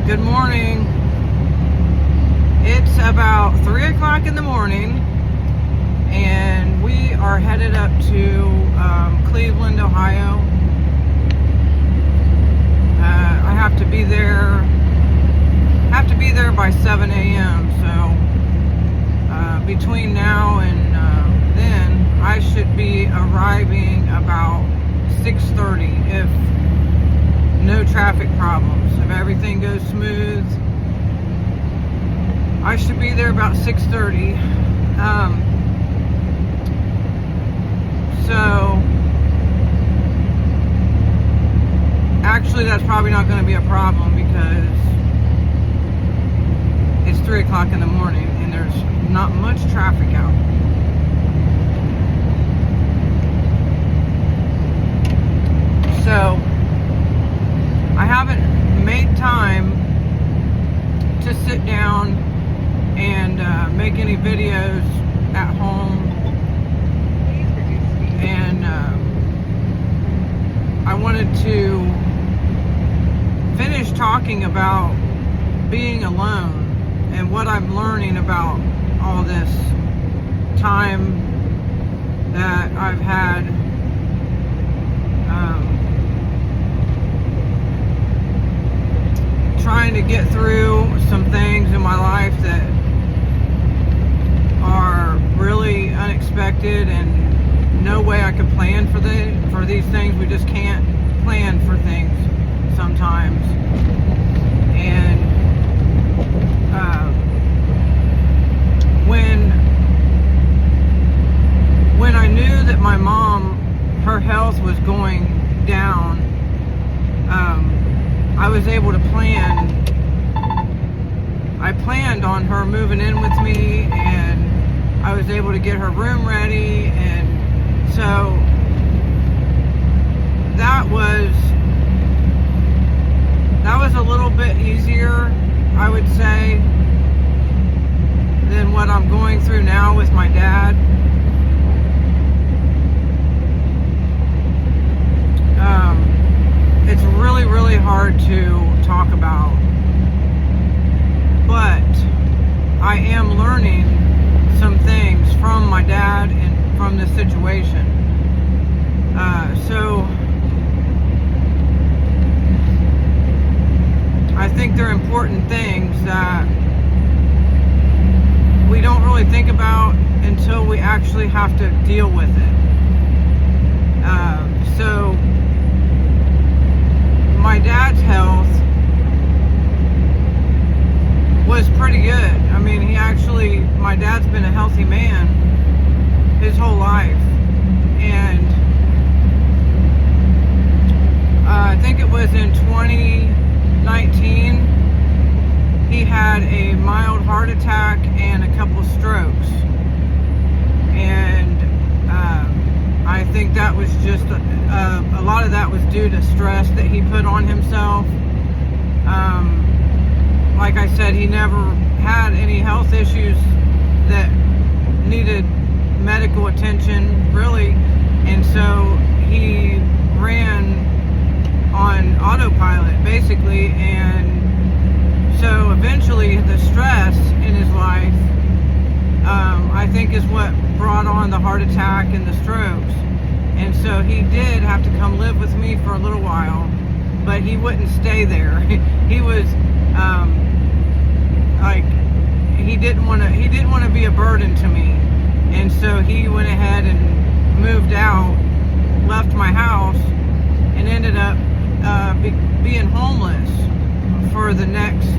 Good morning. It's about 3 o'clock in the morning, and we are headed up to Cleveland, Ohio. I have to be there by 7 a.m. So between now and then, I should be arriving about 6:30 if no traffic problems. If everything goes smooth, I should be there about 6:30. So actually that's probably not going to be a problem because it's 3 o'clock in the morning and there's not much traffic out. So I haven't made time to sit down and make any videos at home, and I wanted to finish talking about being alone and what I'm learning about all this time that I've had trying to get through some things in my life that are really unexpected, and no way I could plan for these things. We just can't plan for things sometimes. And when I knew that my mom, her health was going down, I was able to plan. I planned on her moving in with me, and I was able to get her room ready, and so that was a little bit easier, I would say, than what I'm going through now with my dad. It's really, really hard to talk about, but I am learning some things from my dad and from this situation. So I think they're important things that we don't really think about until we actually have to deal with it. So my dad's health was pretty good. I mean, my dad's been a healthy man his whole life. And I think it was in 2019, he had a mild heart attack and a couple strokes. And I think that was just a lot of that was due to stress that he put on himself. Like I said, he never had any health issues that needed medical attention, really, and so he ran on autopilot, basically. And so eventually the stress in his life, I think, is what brought on the heart attack and the strokes. And so he did have to come live with me for a little while, but he wouldn't stay there. He was he didn't want to be a burden to me, and so he went ahead and moved out, left my house, and ended up being homeless for the next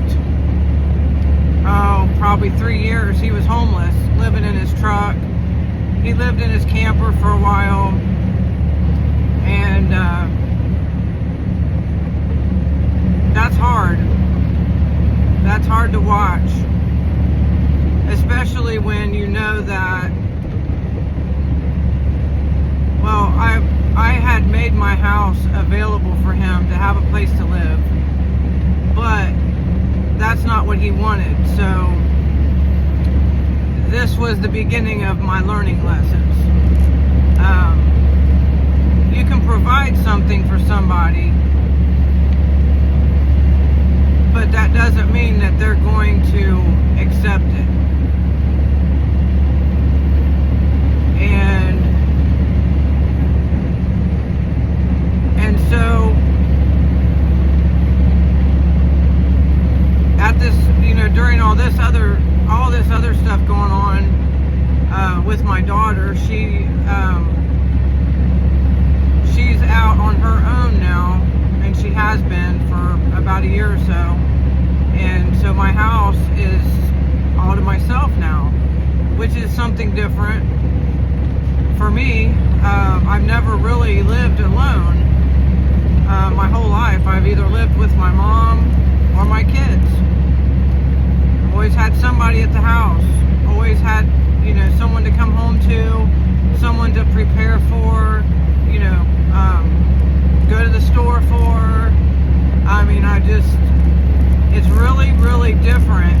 probably 3 years. He was homeless, living in his truck. He lived in his camper for a while, and that's hard. That's hard to watch, especially when you know that, well, I had made my house available for him to have a place to live, but that's not what he wanted. So this was the beginning of my learning lessons. You can provide something for somebody, but that doesn't this other stuff going on with my daughter. She's out on her own now, and she has been for about a year or so. And so my house is all to myself now, which is something different for me. I've never really lived alone my whole life. I've either lived with my mom or my kids. Always had somebody at the house. Always had, someone to come home to, someone to prepare for, go to the store for. I mean, it's really, really different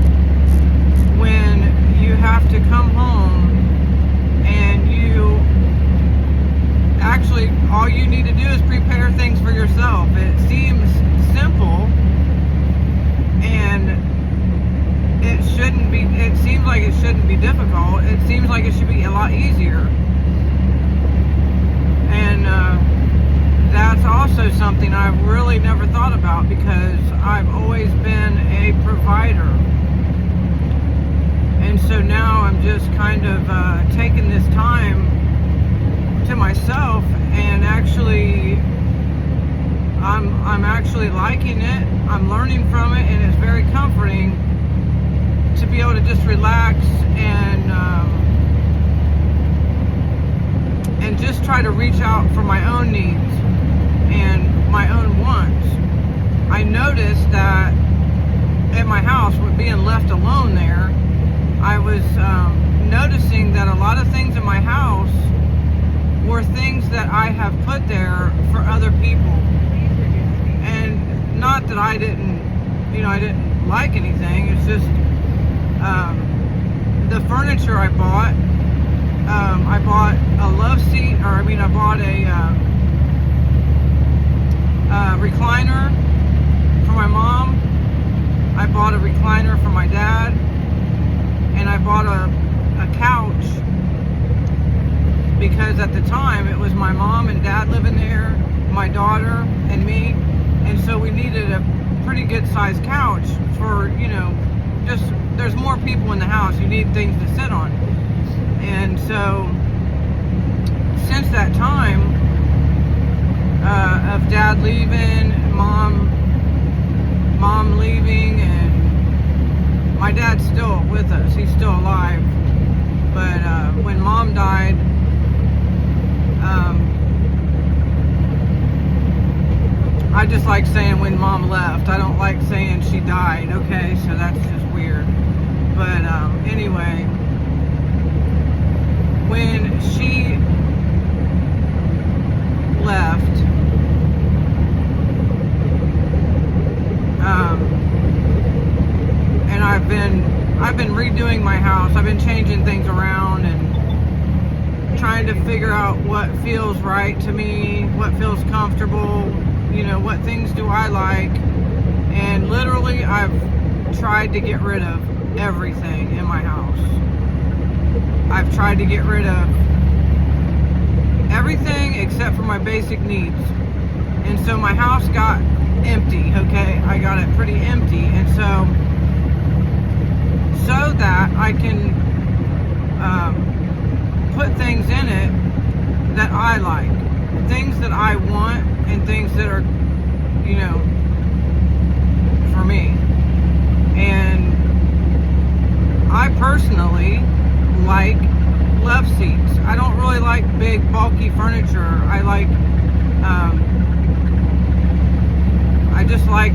when you have to come home and all you need to do is prepare things for yourself. It seems simple, and it seems like it shouldn't be difficult. It seems like it should be a lot easier. And that's also something I've really never thought about, because I've always been a provider. And so now I'm just kind of taking this time to myself, and actually I'm actually liking it. I'm learning from it, and it's very comforting to be able to just relax and just try to reach out for my own needs and my own wants. I noticed that at my house, with being left alone there, I was noticing that a lot of things in my house were things that I have put there for other people. And not that I didn't like anything. It's just the furniture I bought. I bought a love seat, I bought a recliner for my mom. I bought a recliner for my dad. And I bought a couch, because at the time it was my mom and dad living there, my daughter and me, and so we needed a pretty good sized couch for, just there's more people in the house, you need things to sit on. And so since that time of dad leaving, mom leaving, and my dad's still with us, he's still alive, but when mom died, I just like saying when mom left. I don't like saying she died, okay? So that's just weird. But anyway, when she left, and I've been redoing my house. I've been changing things around and trying to figure out what feels right to me, what feels comfortable, what things do I like. And literally I've tried to get rid of everything in my house. I've tried to get rid of everything except for my basic needs. And so my house got empty, okay? I got it pretty empty. And so that I can put things in it that I like, things that I want, and things that are, for me. And I personally like love seats. I don't really like big, bulky furniture. I just like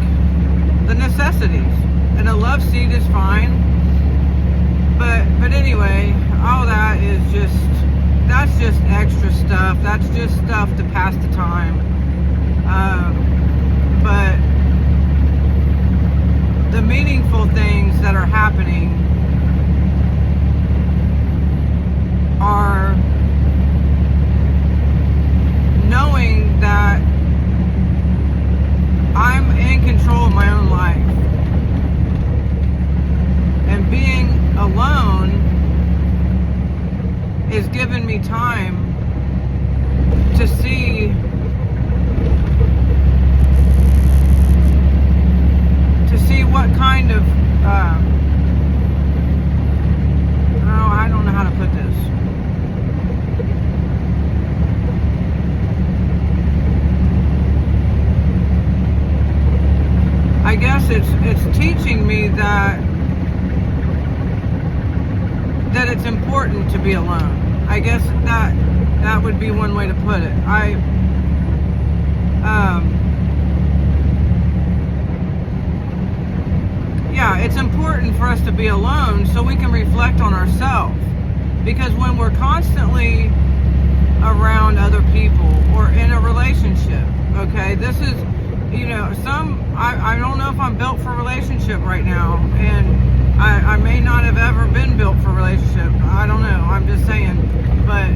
the necessities. And a love seat is fine. But anyway, all that is that's just extra stuff. That's just stuff to pass the time. But the meaningful things that are happening are knowing that I'm in control of my own life. And being alone is giving me time to see what kind of I guess it's teaching me that it's important to be alone. I guess that would be one way to put it. Yeah, it's important for us to be alone so we can reflect on ourselves. Because when we're constantly around other people or in a relationship, okay, this is, I don't know if I'm built for a relationship right now, and I may not have ever been built for a relationship. I don't know, I'm just saying. But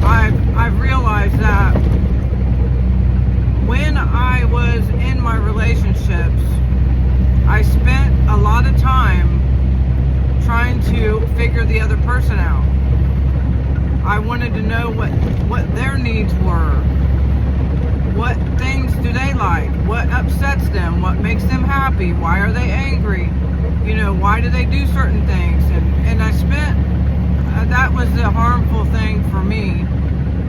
I've realized that when I was in my relationships, I spent a lot of time trying to figure the other person out. I wanted to know what their needs were. What things do they like? What upsets them? What makes them happy? Why are they angry? Why do they do certain things? And I spent, that was the harmful thing for me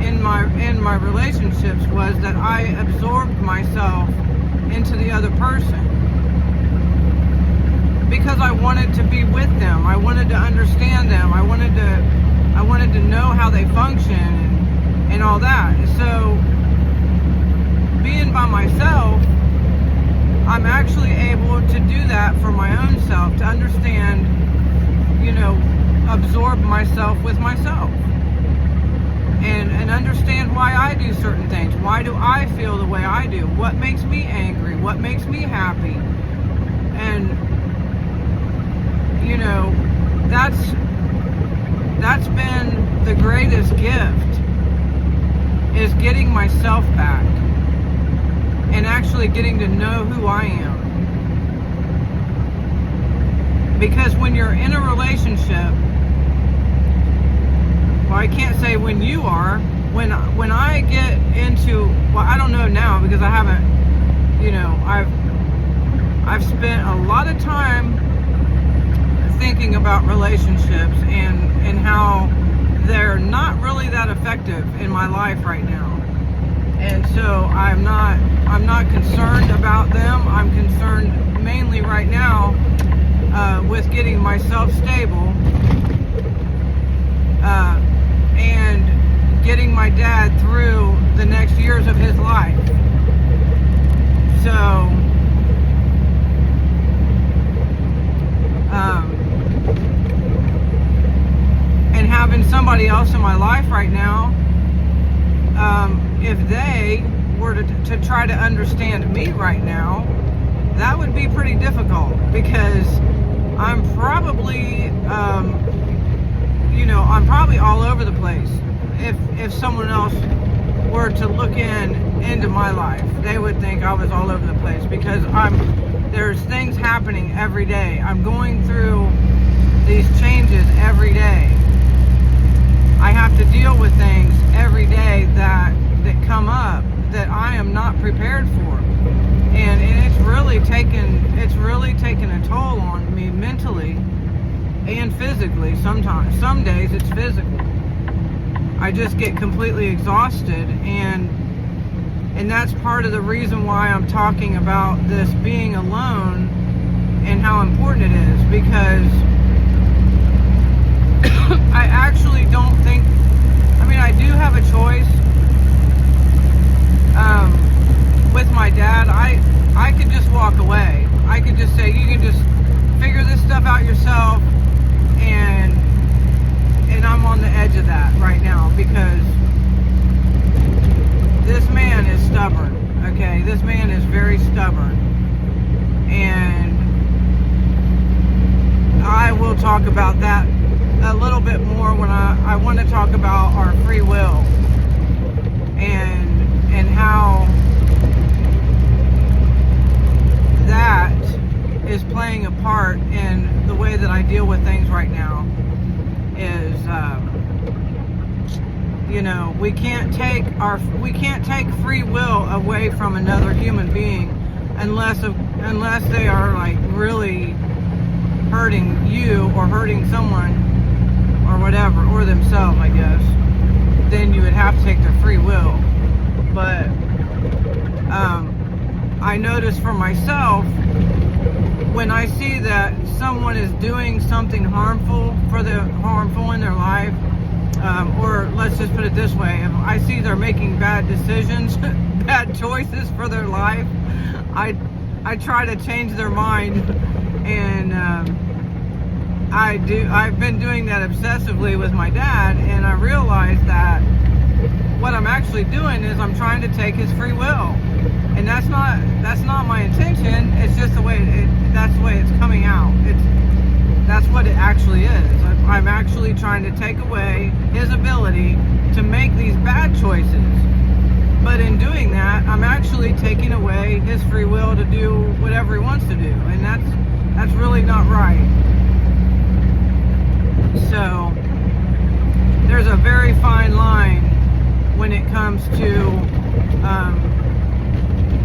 in my relationships, was that I absorbed myself into the other person. Because I wanted to be with them. I wanted to understand them. I wanted to know how they function and all that. So being by myself, I'm actually able to do that for my own self, to understand, absorb myself with myself. And understand why I do certain things. Why do I feel the way I do? What makes me angry? What makes me happy? And that's been the greatest gift, is getting myself back and actually getting to know who I am. Because when you're in a relationship, well, I can't say when you are, when I get into, well, I don't know now because I haven't, I've spent a lot of time thinking about relationships and how they're not really that effective in my life right now. And so I'm not concerned about them. I'm concerned mainly right now with getting myself stable and getting my dad through the next years of his life. So and having somebody else in my life right now, if they were to try to understand me right now, that would be pretty difficult, because I'm probably I'm probably all over the place. If someone else were to look into my life, they would think I was all over the place, because there's things happening every day. I'm going through these changes every day. I have to deal with things every day that come up that I am not prepared for, and it's really taken a toll on me mentally and physically. Sometimes, some days it's physical. I just get completely exhausted, and that's part of the reason why I'm talking about this being alone and how important it is, because I actually don't think, I do have a choice. With my dad, I could just walk away. I could just say, you can just figure this stuff out yourself, and I'm on the edge of that right now, because this man is stubborn, okay? This man is very stubborn, and I will talk about that a little bit more when I want to talk about our free will and how that is playing a part in the way that I deal with things right now. Is we can't take free will away from another human being unless they are like really hurting you or hurting someone or whatever, or themselves, I guess. Then you would have to take their free will. But I I notice for myself, when I see that someone is doing something harmful in their life, or let's just put it this way, if I see they're making bad decisions, bad choices for their life, I try to change their mind, and I've been doing that obsessively with my dad, and I realized that what I'm actually doing is I'm trying to take his free will, and that's not my intention. It's just the way that's the way it's coming out. That's what it actually is. I'm actually trying to take away his ability to make these bad choices. But in doing that, I'm actually taking away his free will to do whatever he wants to do, and that's really not right. So there's a very fine line when it comes to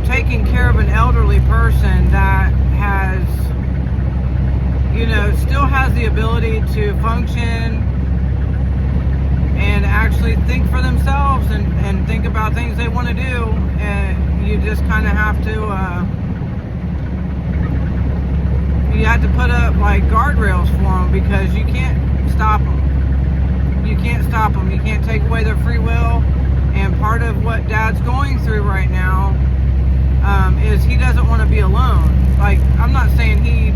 taking care of an elderly person that has, still has the ability to function and actually think for themselves and think about things they want to do. And you just kind of have to you have to put up like guardrails for them, because you can't stop them. You can't stop them. You can't take away their free will. And part of what Dad's going through right now is he doesn't want to be alone. Like, I'm not saying he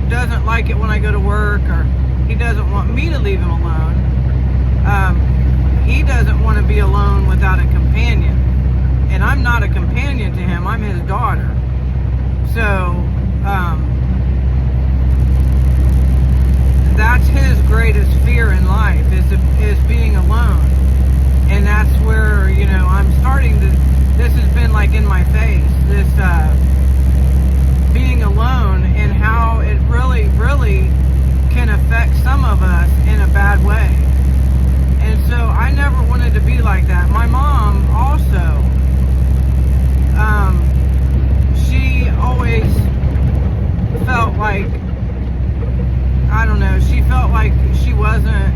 doesn't like it when I go to work, or he doesn't want me to leave him alone. He doesn't want to be alone without a companion. And I'm not a companion to him. I'm his daughter. So, that's his greatest fear in life, is being alone. And that's where, I'm starting to, this has been like in my face, this being alone, and how it really, really can affect some of us in a bad way. And so I never wanted to be like that. My mom also, she always felt like, I don't know, she felt like she wasn't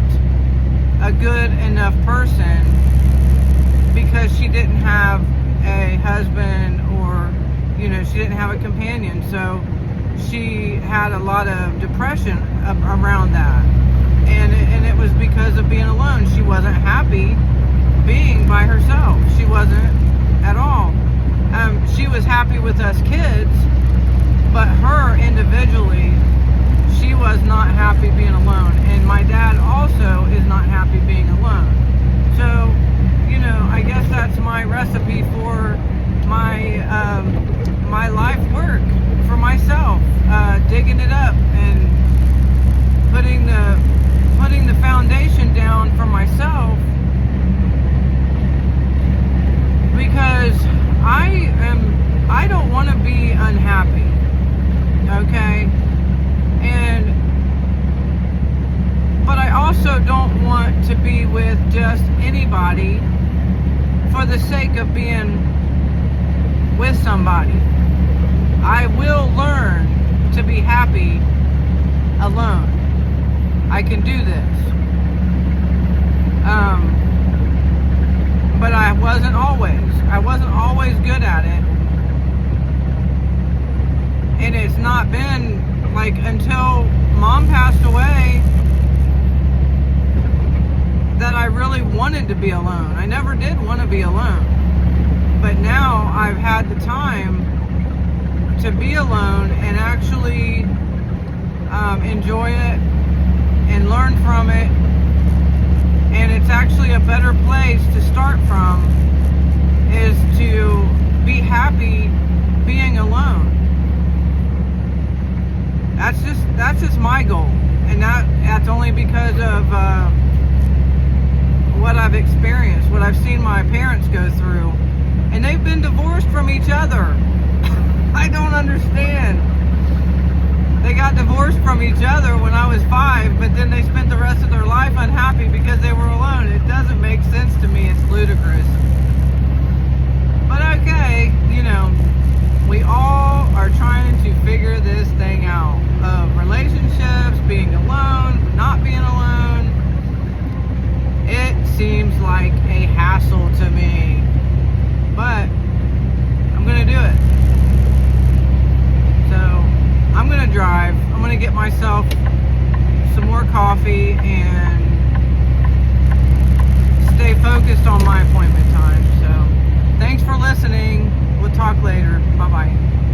a good enough person because she didn't have a husband, or she didn't have a companion. So she had a lot of depression around that, and it was because of being alone. She wasn't happy being by herself. She wasn't at all. She was happy with us kids, but her individually, she was not happy being alone. And my dad also is not happy being alone. So, I guess that's my recipe for my my life work for myself, digging it up and putting the foundation down for myself, because I don't want to be unhappy, okay? But I also don't want to be with just anybody for the sake of being with somebody. I will learn to be happy alone. I can do this. But I wasn't always good at it. And it's not been like until Mom passed away that I really wanted to be alone. I never did want to be alone. But now I've had the time to be alone and actually enjoy it and learn from it. And it's actually a better place to start from, is to be happy being alone. That's just my goal. And that's only because of what I've experienced, what I've seen my parents go through. And they've been divorced from each other. I don't understand. They got divorced from each other when I was 5, but then they spent the rest of their life unhappy because they were alone. It doesn't make sense to me. It's ludicrous. But okay, we all are trying to figure this thing out. Relationships, being alone, not being alone. It seems like a hassle to me. But I'm going to do it. to drive. I'm going to get myself some more coffee and stay focused on my appointment time. So thanks for listening. We'll talk later. Bye-bye.